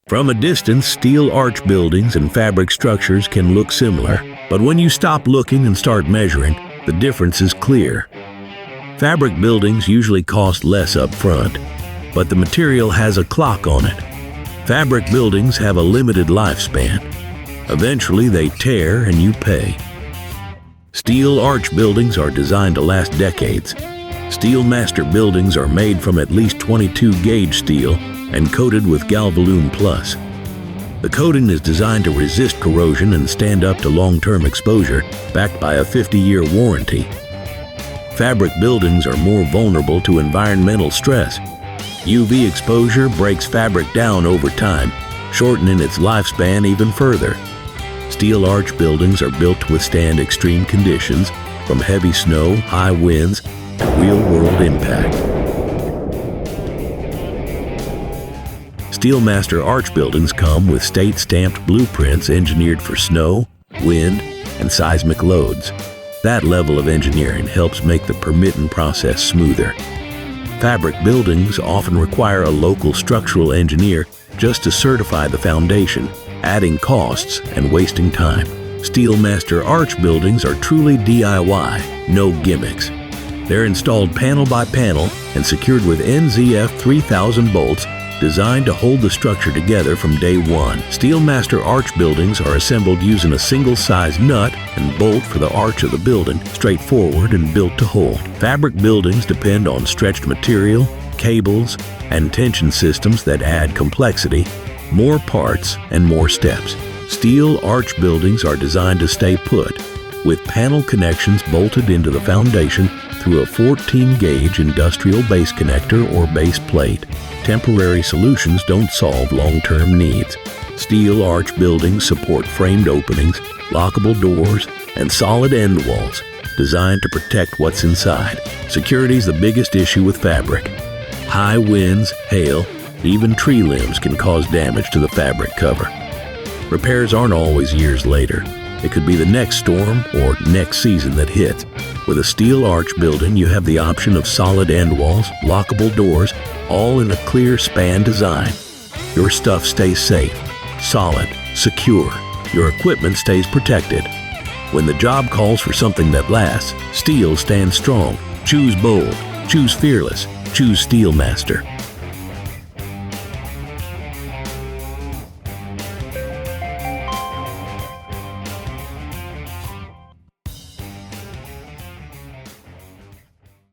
From a distance, steel arch buildings and fabric structures can look similar, but when you stop looking and start measuring, the difference is clear. Fabric buildings usually cost less up front, but the material has a clock on it. Fabric buildings have a limited lifespan. Eventually they tear and you pay. Steel arch buildings are designed to last decades. SteelMaster buildings are made from at least 22 gauge steel and coated with Galvalume Plus. The coating is designed to resist corrosion and stand up to long-term exposure, backed by a 50-year warranty. Fabric buildings are more vulnerable to environmental stress. UV exposure breaks fabric down over time, shortening its lifespan even further. Steel arch buildings are built to withstand extreme conditions, from heavy snow, high winds, and real-world impact. SteelMaster arch buildings come with state-stamped blueprints engineered for snow, wind, and seismic loads. That level of engineering helps make the permitting process smoother. Fabric buildings often require a local structural engineer just to certify the foundation, adding costs and wasting time. SteelMaster arch buildings are truly DIY, no gimmicks. They're installed panel by panel and secured with NZF 3000 bolts designed to hold the structure together from day one. SteelMaster arch buildings are assembled using a single-size nut and bolt for the arch of the building, straightforward and built to hold. Fabric buildings depend on stretched material, cables, and tension systems that add complexity, more parts, and more steps. Steel arch buildings are designed to stay put, with panel connections bolted into the foundation through a 14-gauge industrial base connector or base plate. Temporary solutions don't solve long-term needs. Steel arch buildings support framed openings, lockable doors, and solid end walls, designed to protect what's inside. Security is the biggest issue with fabric. High winds, hail, even tree limbs can cause damage to the fabric cover. Repairs aren't always years later. It could be the next storm or next season that hits. With a steel arch building, you have the option of solid end walls, lockable doors, all in a clear span design. Your stuff stays safe, solid, secure. Your equipment stays protected. When the job calls for something that lasts, steel stands strong. Choose bold. Choose fearless. Choose SteelMaster.